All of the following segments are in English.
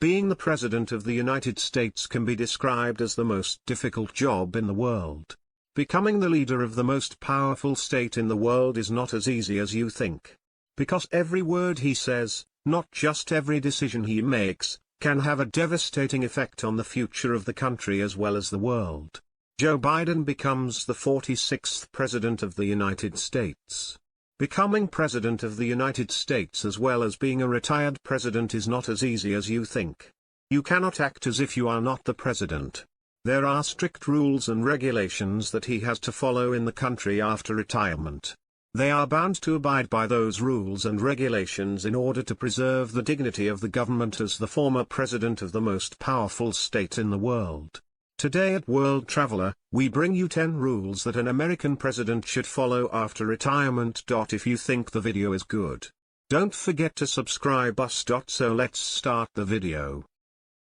Being the President of the United States can be described as the most difficult job in the world. Becoming the leader of the most powerful state in the world is not as easy as you think. Because every word he says, not just every decision he makes, can have a devastating effect on the future of the country as well as the world. Joe Biden becomes the 46th President of the United States. Becoming President of the United States as well as being a retired president is not as easy as you think. You cannot act as if you are not the president. There are strict rules and regulations that he has to follow in the country after retirement. They are bound to abide by those rules and regulations in order to preserve the dignity of the government as the former president of the most powerful state in the world. Today at World Traveler, we bring you 10 rules that an American president should follow after retirement. If you think the video is good, don't forget to subscribe us. So let's start the video.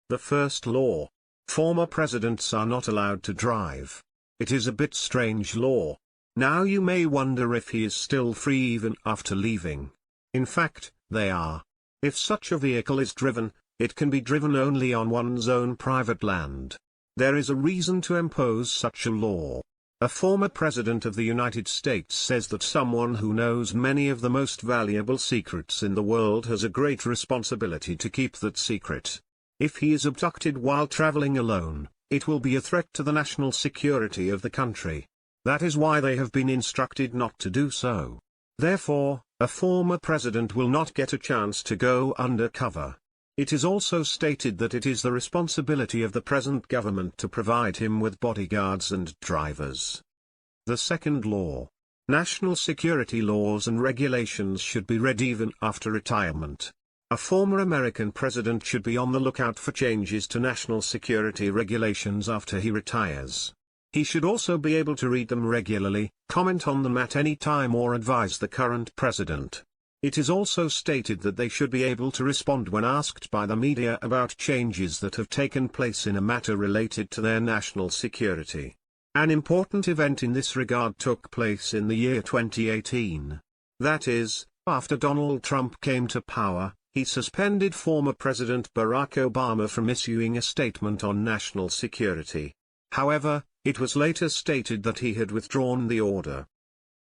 The first law. Former presidents are not allowed to drive. It is a bit strange law. Now you may wonder if he is still free even after leaving. In fact, they are. If such a vehicle is driven, it can be driven only on one's own private land. There is a reason to impose such a law. A former president of the United States says that someone who knows many of the most valuable secrets in the world has a great responsibility to keep that secret. If he is abducted while traveling alone, it will be a threat to the national security of the country. That is why they have been instructed not to do so. Therefore, a former president will not get a chance to go undercover. It is also stated that it is the responsibility of the present government to provide him with bodyguards and drivers. The second law. National security laws and regulations should be read even after retirement. A former American president should be on the lookout for changes to national security regulations after he retires. He should also be able to read them regularly, comment on them at any time or advise the current president. It is also stated that they should be able to respond when asked by the media about changes that have taken place in a matter related to their national security. An important event in this regard took place in the year 2018. That is, after Donald Trump came to power, he suspended former President Barack Obama from issuing a statement on national security. However, it was later stated that he had withdrawn the order.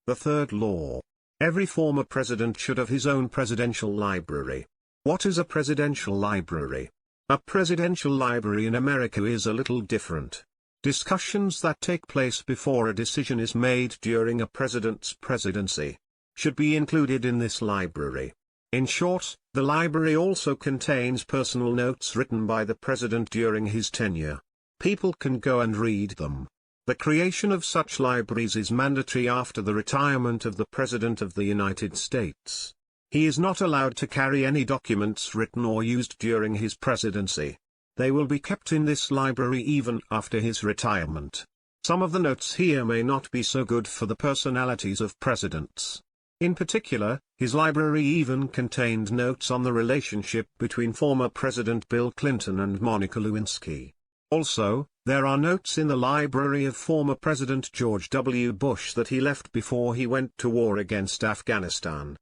The third law. Every former president should have his own presidential library. What is a presidential library? A presidential library in America is a little different. Discussions that take place before a decision is made during a president's presidency should be included in this library. In short, the library also contains personal notes written by the president during his tenure. People can go and read them. The creation of such libraries is mandatory after the retirement of the President of the United States. He is not allowed to carry any documents written or used during his presidency. They will be kept in this library even after his retirement. Some of the notes here may not be so good for the personalities of presidents. In particular, his library even contained notes on the relationship between former President Bill Clinton and Monica Lewinsky. Also, there are notes in the library of former President George W. Bush that he left before he went to war against Afghanistan.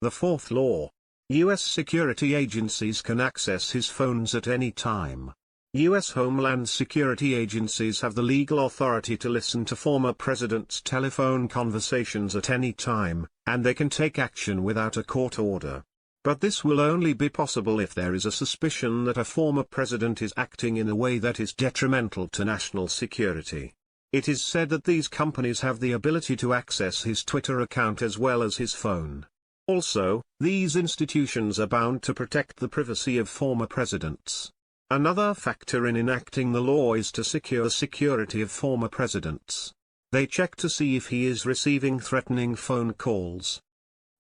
The fourth law. U.S. security agencies can access his phones at any time. U.S. Homeland Security agencies have the legal authority to listen to former presidents' telephone conversations at any time, and they can take action without a court order. But this will only be possible if there is a suspicion that a former president is acting in a way that is detrimental to national security. It is said that these companies have the ability to access his Twitter account as well as his phone. Also, these institutions are bound to protect the privacy of former presidents. Another factor in enacting the law is to secure the security of former presidents. They check to see if he is receiving threatening phone calls.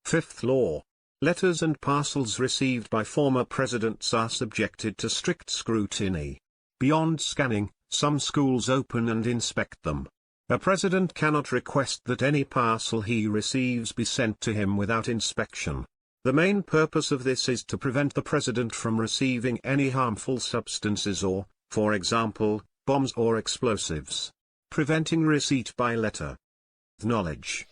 Fifth law. Letters and parcels received by former presidents are subjected to strict scrutiny. Beyond scanning, some schools open and inspect them. A president cannot request that any parcel he receives be sent to him without inspection. The main purpose of this is to prevent the president from receiving any harmful substances or, for example, bombs or explosives. Preventing receipt by letter. Knowledge.